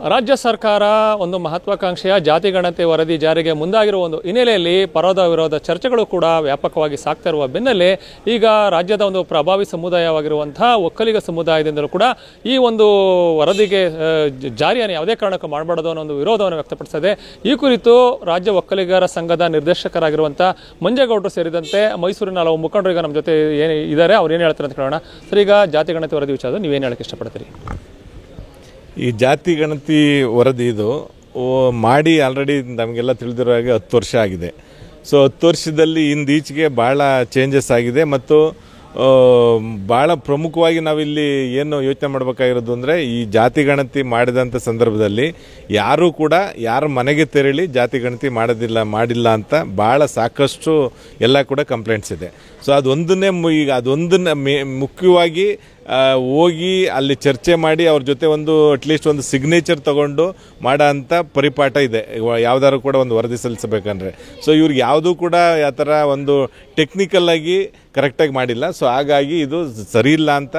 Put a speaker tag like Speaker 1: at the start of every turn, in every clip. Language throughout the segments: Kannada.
Speaker 1: ರಾಜ್ಯ ಸರ್ಕಾರ ಒಂದು ಮಹತ್ವಾಕಾಂಕ್ಷೆಯ ಜಾತಿ ಗಣತಿ ವರದಿ ಜಾರಿಗೆ ಮುಂದಾಗಿರುವ ಒಂದು ಹಿನ್ನೆಲೆಯಲ್ಲಿ ಪರದ ವಿರೋಧ ಚರ್ಚೆಗಳು ಕೂಡ ವ್ಯಾಪಕವಾಗಿ ಸಾಗ್ತಾ ಇರುವ ಬೆನ್ನಲ್ಲೇ ಈಗ ರಾಜ್ಯದ ಒಂದು ಪ್ರಭಾವಿ ಸಮುದಾಯವಾಗಿರುವಂತಹ ಒಕ್ಕಲಿಗ ಸಮುದಾಯದಿಂದಲೂ ಕೂಡ ಈ ಒಂದು ವರದಿಗೆ ಜಾರಿಯನ್ನು ಯಾವುದೇ ಕಾರಣಕ್ಕೂ ಮಾಡಬಾರದು ಅನ್ನೋ ಒಂದು ವಿರೋಧವನ್ನು ವ್ಯಕ್ತಪಡಿಸಿದೆ. ಈ ಕುರಿತು ರಾಜ್ಯ ಒಕ್ಕಲಿಗರ ಸಂಘದ ನಿರ್ದೇಶಕರಾಗಿರುವಂತಹ ಮಂಜೇಗೌಡರು ಸೇರಿದಂತೆ ಮೈಸೂರಿನ ಹಲವು ಮುಖಂಡರು ಈಗ ನಮ್ಮ ಜೊತೆ ಇದ್ದಾರೆ. ಅವ್ರು ಏನು ಹೇಳ್ತಾರೆ ಅಂತ ಕೇಳೋಣ. ಸರ್, ಈಗ ಜಾತಿ ಗಣತಿ ವರದಿ ವಿಚಾರ ನೀವೇನು ಹೇಳಕ್ಕೆ ಇಷ್ಟಪಡ್ತೀರಿ?
Speaker 2: ಈ ಜಾತಿ ಗಣತಿ ವರದಿ ಇದು ಮಾಡಿ ಆಲ್ರೆಡಿ ನಮಗೆಲ್ಲ ತಿಳಿದಿರೋ ಹಾಗೆ 10 ವರ್ಷ ಆಗಿದೆ. ಸೊ 10 ವರ್ಷದಲ್ಲಿ ಇಂದೀಚೆಗೆ ಭಾಳ ಚೇಂಜಸ್ ಆಗಿದೆ ಮತ್ತು ಭಾಳ ಪ್ರಮುಖವಾಗಿ ನಾವಿಲ್ಲಿ ಏನು ಯೋಚನೆ ಮಾಡಬೇಕಾಗಿರೋದು ಅಂದರೆ, ಈ ಜಾತಿ ಗಣತಿ ಮಾಡಿದಂಥ ಸಂದರ್ಭದಲ್ಲಿ ಯಾರೂ ಕೂಡ ಯಾರ ಮನೆಗೆ ತೆರಳಿ ಜಾತಿ ಗಣತಿ ಮಾಡಿಲ್ಲ ಅಂತ ಭಾಳ ಸಾಕಷ್ಟು ಎಲ್ಲ ಕೂಡ ಕಂಪ್ಲೇಂಟ್ಸ್ ಇದೆ. ಸೊ ಅದೊಂದನ್ನೇ ಮುಖ್ಯವಾಗಿ ಹೋಗಿ ಅಲ್ಲಿ ಚರ್ಚೆ ಮಾಡಿ ಅವ್ರ ಜೊತೆ ಅಟ್ಲೀಸ್ಟ್ ಒಂದು ಸಿಗ್ನೇಚರ್ ತಗೊಂಡು ಮಾಡೋ ಅಂಥ ಪರಿಪಾಠ ಇದೆ ಯಾವ್ದಾದ್ರು ಕೂಡ ಒಂದು ವರದಿ ಸಲ್ಲಿಸಬೇಕಂದ್ರೆ. ಸೊ ಇವ್ರಿಗೆ ಯಾವುದೂ ಕೂಡ ಆ ಥರ ಒಂದು ಟೆಕ್ನಿಕಲ್ ಆಗಿ ಕರೆಕ್ಟಾಗಿ ಮಾಡಿಲ್ಲ. ಸೊ ಹಾಗಾಗಿ ಇದು ಸರಿ ಇಲ್ಲ ಅಂತ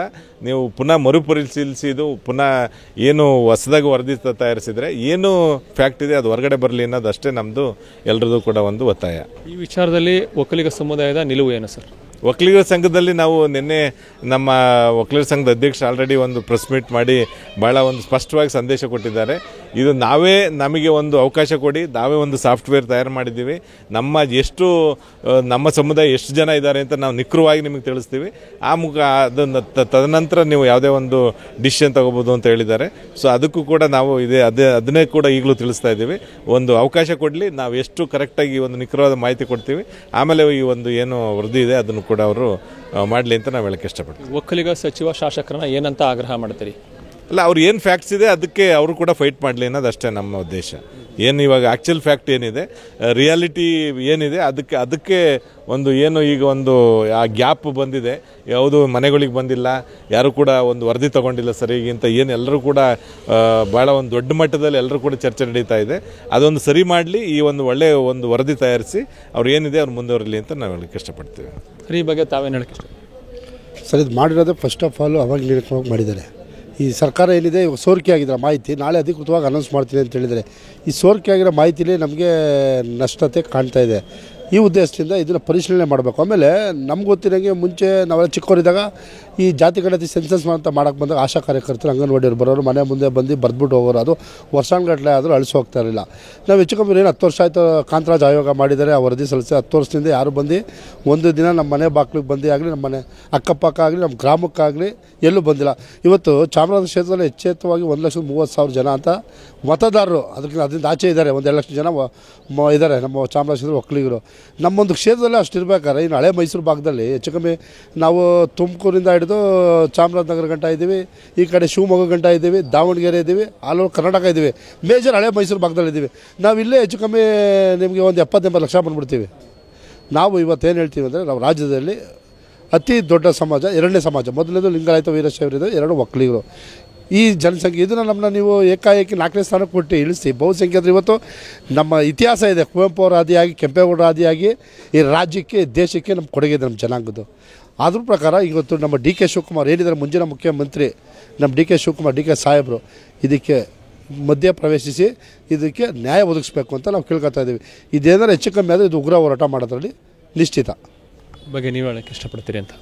Speaker 2: ನೀವು ಪುನಃ ಮರುಪರಿಶೀಲಿಸಿ ಇದು ಪುನಃ ಏನು ಹೊಸದಾಗಿ ವರದಿ ತಯಾರಿಸಿದರೆ ಏನು ಫ್ಯಾಕ್ಟ್ ಇದೆ ಅದು ಹೊರಗಡೆ ಬರಲಿ ಅನ್ನೋದು ಅಷ್ಟೇ ನಮ್ಮದು ಎಲ್ಲರದ್ದು ಕೂಡ ಒಂದು ಒತ್ತಾಯ.
Speaker 1: ಈ ವಿಚಾರದಲ್ಲಿ ಒಕ್ಕಲಿಗ ಸಮುದಾಯದ ನಿಲುವು ಏನು ಸರ್?
Speaker 2: ಒಕ್ಕಲಿಗರ ಸಂಘದಲ್ಲಿ ನಾವು ನಿನ್ನೆ ನಮ್ಮ ಒಕ್ಕಲಿಗರ ಸಂಘದ ಅಧ್ಯಕ್ಷ ಆಲ್ರೆಡಿ ಒಂದು ಪ್ರೆಸ್ ಮೀಟ್ ಮಾಡಿ ಭಾಳ ಒಂದು ಸ್ಪಷ್ಟವಾಗಿ ಸಂದೇಶ ಕೊಟ್ಟಿದ್ದಾರೆ. ಇದು ನಮಗೆ ಒಂದು ಅವಕಾಶ ಕೊಡಿ, ನಾವೇ ಒಂದು ಸಾಫ್ಟ್ವೇರ್ ತಯಾರು ಮಾಡಿದ್ದೀವಿ, ನಮ್ಮ ಸಮುದಾಯ ಎಷ್ಟು ಜನ ಇದ್ದಾರೆ ಅಂತ ನಾವು ನಿಖರವಾಗಿ ನಿಮಗೆ ತಿಳಿಸ್ತೀವಿ, ಅದನ್ನು ತದನಂತರ ನೀವು ಯಾವುದೇ ಒಂದು ಡಿಸಿಷನ್ ತಗೋಬೋದು ಅಂತ ಹೇಳಿದ್ದಾರೆ. ಸೊ ಅದಕ್ಕೂ ಕೂಡ ನಾವು ಅದನ್ನೇ ಕೂಡ ಈಗಲೂ ತಿಳಿಸ್ತಾ ಇದ್ದೀವಿ. ಒಂದು ಅವಕಾಶ ಕೊಡಲಿ, ನಾವು ಎಷ್ಟು ಕರೆಕ್ಟಾಗಿ ಒಂದು ನಿಖರವಾದ ಮಾಹಿತಿ ಕೊಡ್ತೀವಿ, ಆಮೇಲೆ ಈ ಒಂದು ಏನು ವರದಿ ಇದೆ ಅದನ್ನು ಕೂಡ ಅವರು ಮಾಡಲಿ ಅಂತ ನಾವು ಹೇಳಕ್ಕೆ ಇಷ್ಟಪಡ್ತೀವಿ.
Speaker 1: ಒಕ್ಕಲಿಗ ಸಚಿವ ಶಾಸಕರನ್ನ ಏನಂತ ಆಗ್ರಹ ಮಾಡ್ತೀರಿ?
Speaker 2: ಅಲ್ಲ, ಅವ್ರು ಏನು ಫ್ಯಾಕ್ಟ್ಸ್ ಇದೆ ಅದಕ್ಕೆ ಅವರು ಕೂಡ ಫೈಟ್ ಮಾಡಲಿ ಅನ್ನೋದು ಅಷ್ಟೇ ನಮ್ಮ ಉದ್ದೇಶ. ಏನು ಇವಾಗ ಆ್ಯಕ್ಚುಯಲ್ ಫ್ಯಾಕ್ಟ್ ಏನಿದೆ, ರಿಯಾಲಿಟಿ ಏನಿದೆ, ಅದಕ್ಕೆ ಈಗ ಆ ಗ್ಯಾಪ್ ಬಂದಿದೆ, ಯಾವುದು ಮನೆಗಳಿಗೆ ಬಂದಿಲ್ಲ, ಯಾರು ಕೂಡ ಒಂದು ವರದಿ ತೊಗೊಂಡಿಲ್ಲ ಸರಿಯಾಗಿ ಅಂತ ಎಲ್ಲರೂ ಕೂಡ ಭಾಳ ಒಂದು ದೊಡ್ಡ ಮಟ್ಟದಲ್ಲಿ ಎಲ್ಲರೂ ಕೂಡ ಚರ್ಚೆ ನಡೀತಾ ಇದೆ. ಅದೊಂದು ಸರಿ ಮಾಡಲಿ, ಈ ಒಂದು ಒಳ್ಳೆಯ ಒಂದು ವರದಿ ತಯಾರಿಸಿ ಅವ್ರು ಏನಿದೆ ಅವ್ರು ಮುಂದುವರಲಿ ಅಂತ ನಾವು ಹೇಳಕ್ಕೆ ಇಷ್ಟಪಡ್ತೀವಿ.
Speaker 1: ಈ ಬಗ್ಗೆ ತಾವೇನು ಹೇಳಕ್ಕೆ ಇಷ್ಟ?
Speaker 3: ಸರ್, ಇದು ಮಾಡಿರೋದು ಫಸ್ಟ್ ಆಫ್ ಆಲ್ ಅವಾಗ ಮಾಡಿದ್ದಾರೆ. ಈ ಸರ್ಕಾರ ಏನಿದೆ ಸೋರಿಕೆ ಆಗಿರೋ ಮಾಹಿತಿ ನಾಳೆ ಅಧಿಕೃತವಾಗಿ ಅನೌನ್ಸ್ ಮಾಡ್ತೀನಿ ಅಂತ ಹೇಳಿದರೆ, ಈ ಸೋರಿಕೆ ಆಗಿರೋ ಮಾಹಿತಿಲಿ ನಮಗೆ ನಷ್ಟತೆ ಕಾಣ್ತಾ ಇದೆ. ಈ ಉದ್ದೇಶದಿಂದ ಇದನ್ನು ಪರಿಶೀಲನೆ ಮಾಡಬೇಕು. ಆಮೇಲೆ ನಮ್ಗೆ ಗೊತ್ತಿರೋಂಗೆ ಮುಂಚೆ ನಾವೆಲ್ಲ ಚಿಕ್ಕವರಿದ್ದಾಗ ಈ ಜಾತಿ ಗಣತಿ ಸೆನ್ಸಸ್ ಅಂತ ಮಾಡೋಕ್ಕೆ ಬಂದಾಗ ಆಶಾ ಕಾರ್ಯಕರ್ತರು ಅಂಗನವಾಡಿಯವ್ರು ಬರೋರು ಮನೆ ಮುಂದೆ ಬಂದು ಬರೆದ್ಬಿಟ್ಟು ಹೋಗೋರು. ಅದು ವರ್ಷಾನುಗಟ್ಟಲೆ ಆದರೂ ಅಳಿಸಿ ಹೋಗ್ತಾ ಇರಲಿಲ್ಲ. ನಾವು ಹೆಚ್ಚು ಕಮ್ಮಿ ಏನು 10 ವರ್ಷ ಆಯಿತು ಕಾಂತರಾಜ್ ಆಯೋಗ ಮಾಡಿದ್ದಾರೆ, ಆ ವರದಿ ಸಲ್ಲಿಸಿ 10 ವರ್ಷದಿಂದ ಯಾರು ಬಂದು ಒಂದು ದಿನ ನಮ್ಮ ಮನೆ ಬಾಗಿಲಿಗೆ ಬಂದೇ ಆಗಲಿ, ನಮ್ಮ ಮನೆ ಅಕ್ಕಪಕ್ಕ ಆಗಲಿ, ನಮ್ಮ ಗ್ರಾಮಕ್ಕಾಗಲಿ ಎಲ್ಲೂ ಬಂದಿಲ್ಲ. ಇವತ್ತು ಚಾಮರಾಜನಗರ ಕ್ಷೇತ್ರದಲ್ಲಿ ಎಚ್ಚೆತ್ತವಾಗಿ 1,30,000 ಜನ ಅಂತ ಮತದಾರರು ಅದರಿಂದ ಆಚೆ ಇದ್ದಾರೆ. 1-2 ಲಕ್ಷ ಜನ ಇದ್ದಾರೆ ನಮ್ಮ ಚಾಮರಾಜನಗರ ಕ್ಷೇತ್ರ ಒಕ್ಕಲಿಗರು. ನಮ್ಮೊಂದು ಕ್ಷೇತ್ರದಲ್ಲಿ ಅಷ್ಟು ಇರಬೇಕಾದ್ರೆ ಇನ್ನು ಹಳೆ ಮೈಸೂರು ಭಾಗದಲ್ಲಿ ಹೆಚ್ಚು ಕಮ್ಮಿ ನಾವು ತುಮಕೂರಿಂದ ಹಿಡಿದು ಚಾಮರಾಜನಗರ ಗಂಟ ಇದ್ದೀವಿ, ಈ ಕಡೆ ಶಿವಮೊಗ್ಗ ಗಂಟ ಇದ್ದೀವಿ, ದಾವಣಗೆರೆ ಇದ್ದೀವಿ, ಆಲ್ ಓವರ್ ಕರ್ನಾಟಕ ಇದ್ದೀವಿ, ಮೇಜರ್ ಹಳೆ ಮೈಸೂರು ಭಾಗದಲ್ಲಿ ಇದ್ದೀವಿ. ನಾವು ಇಲ್ಲೇ ಹೆಚ್ಚು ಕಮ್ಮಿ ನಿಮಗೆ ಒಂದು 70-80 ಲಕ್ಷ ಬಂದುಬಿಡ್ತೀವಿ. ನಾವು ಇವತ್ತೇನು ಹೇಳ್ತೀವಿ ಅಂದರೆ, ನಾವು ರಾಜ್ಯದಲ್ಲಿ ಅತಿ ದೊಡ್ಡ ಸಮಾಜ, 2ನೇ ಸಮಾಜ. ಮೊದಲನೇದು ಲಿಂಗಾಯತ ವೀರಶೈವರಿದೆ, 2 ಒಕ್ಕಲಿಗರು. ಈ ಜನಸಂಖ್ಯೆ ಇದನ್ನು ನಮ್ಮನ್ನ ನೀವು ಏಕಾಏಕಿ 4ನೇ ಸ್ಥಾನಕ್ಕೆ ಕೊಟ್ಟು ಇಳಿಸಿ ಬಹುಸಂಖ್ಯಾತರು. ಇವತ್ತು ನಮ್ಮ ಇತಿಹಾಸ ಇದೆ, ಕುವೆಂಪು ಅವರ ಆದಿಯಾಗಿ, ಕೆಂಪೇಗೌಡರ ಆದಿಯಾಗಿ ಈ ರಾಜ್ಯಕ್ಕೆ ದೇಶಕ್ಕೆ ನಮ್ಮ ಕೊಡುಗೆ ಇದೆ ನಮ್ಮ ಜನಾಂಗದ್ದು. ಅದ್ರ ಪ್ರಕಾರ ಇವತ್ತು ನಮ್ಮ ಡಿ ಕೆ ಶಿವಕುಮಾರ್ ಏನಿದ್ದಾರೆ ಮುಂಚಿನ ಮುಖ್ಯಮಂತ್ರಿ, ನಮ್ಮ D K Shivakumar, D K ಸಾಹೇಬರು ಇದಕ್ಕೆ ಮಧ್ಯ ಪ್ರವೇಶಿಸಿ ಇದಕ್ಕೆ ನ್ಯಾಯ ಒದಗಿಸ್ಬೇಕು ಅಂತ ನಾವು ಕೇಳ್ಕೊತಾ ಇದ್ದೀವಿ. ಇದೇನಾದ್ರು ಹೆಚ್ಚು ಕಮ್ಮಿ ಆದರೆ ಇದು ಉಗ್ರ ಹೋರಾಟ ಮಾಡೋದ್ರಲ್ಲಿ ನಿಶ್ಚಿತ.
Speaker 1: ಬಗ್ಗೆ ನೀವು ಹೇಳೋಕ್ಕೆ ಇಷ್ಟಪಡ್ತೀರಿ ಅಂತ?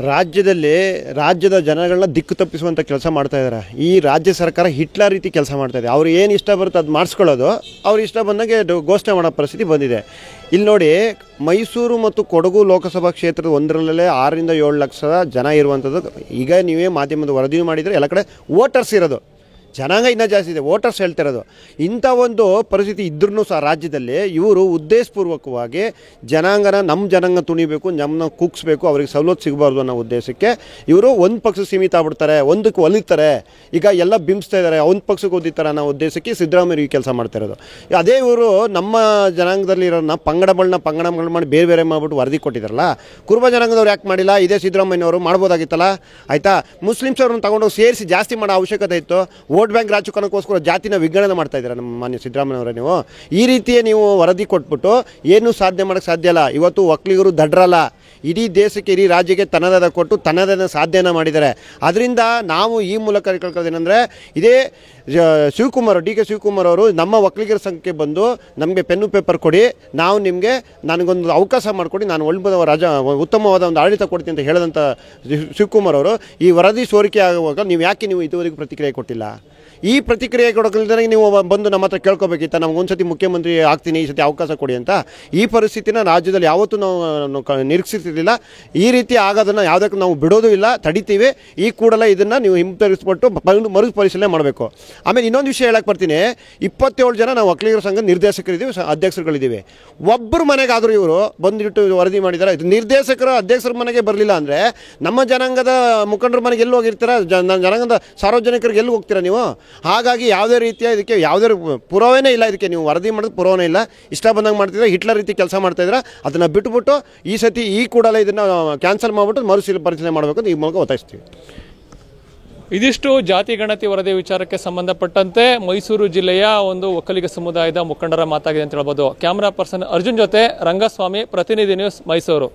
Speaker 4: ರಾಜ್ಯದ ಜನಗಳನ್ನ ದಿಕ್ಕು ತಪ್ಪಿಸುವಂಥ ಕೆಲಸ ಮಾಡ್ತಾ ಇದ್ದಾರೆ. ಈ ರಾಜ್ಯ ಸರ್ಕಾರ ಹಿಟ್ಲರ್ ರೀತಿ ಕೆಲಸ ಮಾಡ್ತಾ ಇದೆ. ಅವ್ರು ಏನು ಇಷ್ಟ ಬರುತ್ತೆ ಅದು ಮಾಡಿಸ್ಕೊಳ್ಳೋದು, ಅವ್ರು ಇಷ್ಟ ಬಂದಾಗೆ ಘೋಷಣೆ ಮಾಡೋ ಪರಿಸ್ಥಿತಿ ಬಂದಿದೆ. ಇಲ್ಲಿ ನೋಡಿ, ಮೈಸೂರು ಮತ್ತು ಕೊಡಗು ಲೋಕಸಭಾ ಕ್ಷೇತ್ರದ 1ರಲ್ಲೇ 6-7 ಲಕ್ಷ ಜನ ಇರುವಂಥದ್ದು. ಈಗ ನೀವೇ ಮಾಧ್ಯಮದ ವರದಿ ಮಾಡಿದರೆ ಎಲ್ಲ ಕಡೆ ವೋಟರ್ಸ್ ಇರೋದು, ಜನಾಂಗ ಇನ್ನೂ ಜಾಸ್ತಿ ಇದೆ, ವೋಟರ್ಸ್ ಹೇಳ್ತಿರೋದು. ಇಂಥ ಒಂದು ಪರಿಸ್ಥಿತಿ ಇದ್ರೂ ಸಹ ರಾಜ್ಯದಲ್ಲಿ ಇವರು ಉದ್ದೇಶಪೂರ್ವಕವಾಗಿ ನಮ್ಮ ಜನಾಂಗ ತುಣಿಬೇಕು, ನಮ್ಮನ್ನ ಕುಗ್ಸ್ಬೇಕು, ಅವ್ರಿಗೆ ಸವಲತ್ತು ಸಿಗಬಾರ್ದು ಅನ್ನೋ ಉದ್ದೇಶಕ್ಕೆ ಇವರು ಒಂದು ಪಕ್ಷಕ್ಕೆ ಸೀಮಿತ ಆಗ್ಬಿಡ್ತಾರೆ, ಒಂದಕ್ಕೆ ಒಲಿತಾರೆ. ಈಗ ಎಲ್ಲ ಬಿಂಬಿಸ್ತಾ ಇದ್ದಾರೆ, ಒಂದು ಪಕ್ಷಕ್ಕೆ ಓದಿತಾರೆ ಅನ್ನೋ ಉದ್ದೇಶಕ್ಕೆ ಸಿದ್ದರಾಮಯ್ಯ ಈ ಕೆಲಸ ಮಾಡ್ತಾ ಇರೋದು. ಅದೇ ಇವರು ನಮ್ಮ ಜನಾಂಗದಲ್ಲಿ ಇರೋನ್ನ ಪಂಗಡಗಳು ಮಾಡಿ ಬೇರೆ ಬೇರೆ ಮಾಡಿಬಿಟ್ಟು ವರದಿ ಕೊಟ್ಟಿದ್ದಾರಲ್ಲ, ಕುರುಬ ಜನಾಂಗದವ್ರು ಯಾಕೆ ಮಾಡಿಲ್ಲ? ಇದೇ ಸಿದ್ದರಾಮಯ್ಯನವರು ಮಾಡ್ಬೋದಾಗಿತ್ತಲ್ಲ. ಆಯಿತಾ, ಮುಸ್ಲಿಮ್ಸ್ ಅವ್ರನ್ನ ತಗೊಂಡು ಸೇರಿಸಿ ಜಾಸ್ತಿ ಮಾಡೋ ಅವಶ್ಯಕತೆ ಇತ್ತು. ವೋಟ್ ಬ್ಯಾಂಕ್ ರಾಜಕಾರಣಕ್ಕೋಸ್ಕರ ಜಾತಿನ ವಿಂಗಡಣೆ ಮಾಡ್ತಾ ಇದ್ದೀರಾ ನಮ್ಮ ಮಾನ್ಯ ಸಿದ್ದರಾಮಯ್ಯನವರೇ. ನೀವು ಈ ರೀತಿಯೇ ನೀವು ವರದಿ ಕೊಟ್ಬಿಟ್ಟು ಏನೂ ಸಾಧನೆ ಮಾಡೋಕ್ಕೆ ಸಾಧ್ಯ ಇಲ್ಲ. ಇವತ್ತು ಒಕ್ಕಲಿಗರು ದಡ್ರಲ್ಲ, ಇಡೀ ದೇಶಕ್ಕೆ ಇಡೀ ರಾಜ್ಯಕ್ಕೆ ತನ್ನದಾದ ಕೊಟ್ಟು ತನ್ನದನ್ನು ಸಾಧ್ಯನ ಮಾಡಿದ್ದಾರೆ. ಅದರಿಂದ ನಾವು ಈ ಮೂಲಕ ಕೇಳ್ಕೊಳ್ಳೋದೇನೆಂದರೆ, ಇದೇ ಶಿವಕುಮಾರ್ ಡಿ ಕೆ ಶಿವಕುಮಾರ್ ಅವರು ನಮ್ಮ ಒಕ್ಕಲಿಗರ ಸಂಘಕ್ಕೆ ಬಂದು ನಮಗೆ ಪೆನ್ನು ಪೇಪರ್ ಕೊಡಿ, ನಾವು ನಿಮಗೆ ನನಗೊಂದು ಅವಕಾಶ ಮಾಡಿಕೊಡಿ, ನಾನು ಉತ್ತಮವಾದ ಒಂದು ಆಡಳಿತ ಕೊಡ್ತೀನಿ ಅಂತ ಹೇಳಿದಂಥ ಶಿವಕುಮಾರ್ ಅವರು ಈ ವರದಿ ಸೋರಿಕೆ ಆಗುವಾಗ ನೀವು ಇದುವರೆಗೂ ಪ್ರತಿಕ್ರಿಯೆ ಕೊಟ್ಟಿಲ್ಲ. ಈ ಪ್ರತಿಕ್ರಿಯೆ ಕೊಡೋಕ್ಕಿಲ್ದೇ ನೀವು ಬಂದು ನಮ್ಮ ಹತ್ರ ಕೇಳ್ಕೊಬೇಕಿತ್ತ, ನಮ್ಗೆ ಒಂದು ಸತಿ ಮುಖ್ಯಮಂತ್ರಿ ಆಗ್ತೀನಿ, ಈ ಸತಿ ಅವಕಾಶ ಕೊಡಿ ಅಂತ. ಈ ಪರಿಸ್ಥಿತಿನ ರಾಜ್ಯದಲ್ಲಿ ಯಾವತ್ತೂ ನಾವು ನಿರೀಕ್ಷಿಸಿರಲಿಲ್ಲ. ಈ ರೀತಿ ಆಗೋದನ್ನು ಯಾವುದಕ್ಕೂ ನಾವು ಬಿಡೋದು ಇಲ್ಲ, ತಡಿತೀವಿ. ಈ ಕೂಡಲೇ ಇದನ್ನು ನೀವು ಹಿಂತಿರುಗಿಸ್ಬಿಟ್ಟು ಮರುಪರಿಶೀಲನೆ ಮಾಡಬೇಕು. ಆಮೇಲೆ ಇನ್ನೊಂದು ವಿಷಯ ಹೇಳಕ್ಕೆ ಬರ್ತೀನಿ, 27 ಜನ ನಾವು ಒಕ್ಕಲಿಗರ ಸಂಘ ನಿರ್ದೇಶಕರಿದ್ದೀವಿ, ಅಧ್ಯಕ್ಷರುಗಳಿದ್ದೀವಿ. ಒಬ್ಬರು ಮನೆಗಾದರೂ ಇವರು ಬಂದುಬಿಟ್ಟು ವರದಿ ಮಾಡಿದ್ದಾರೆ. ನಿರ್ದೇಶಕರು ಅಧ್ಯಕ್ಷರ ಮನೆಗೆ ಬರಲಿಲ್ಲ ಅಂದರೆ ನಮ್ಮ ಜನಾಂಗದ ಮುಖಂಡರ ಮನೆಗೆ ಎಲ್ಲಿ ಹೋಗಿರ್ತೀರ, ಜನಾಂಗದ ಸಾರ್ವಜನಿಕರಿಗೆ ಎಲ್ಲಿ ಹೋಗ್ತೀರಾ ನೀವು? ಹಾಗಾಗಿ ಯಾವುದೇ ರೀತಿಯ ಇದಕ್ಕೆ ಯಾವುದೇ ಪುರಾವೆನೇ ಇಲ್ಲ. ಇದಕ್ಕೆ ನೀವು ವರದಿ ಮಾಡೋದು ಪುರಾವೆನೇ ಇಲ್ಲ. ಇಷ್ಟ ಬಂದಂಗೆ ಮಾಡ್ತಿದ್ರೆ, ಹಿಟ್ಲರ್ ರೀತಿ ಕೆಲಸ ಮಾಡ್ತಾಯಿದ್ರೆ ಅದನ್ನು ಬಿಟ್ಟುಬಿಟ್ಟು ಈ ಸತಿ ಈ ಕೂಡಲೇ ಇದನ್ನು ಕ್ಯಾನ್ಸಲ್ ಮಾಡಿಬಿಟ್ಟು ಪರಿಶೀಲನೆ ಮಾಡಬೇಕು ಅಂತ ಈ ಮೂಲಕ ಒತ್ತಾಯಿಸ್ತೀವಿ.
Speaker 1: ಇದಿಷ್ಟು ಜಾತಿ ಗಣತಿ ವರದಿ ವಿಚಾರಕ್ಕೆ ಸಂಬಂಧಪಟ್ಟಂತೆ ಮೈಸೂರು ಜಿಲ್ಲೆಯ ಒಂದು ಒಕ್ಕಲಿಗ ಸಮುದಾಯದ ಮುಖಂಡರ ಮಾತಾಗಿದೆ ಅಂತ ಹೇಳ್ಬೋದು. ಕ್ಯಾಮರಾ ಪರ್ಸನ್ ಅರ್ಜುನ್ ಜೊತೆ ರಂಗಸ್ವಾಮಿ, ಪ್ರತಿನಿಧಿ ನ್ಯೂಸ್, ಮೈಸೂರು.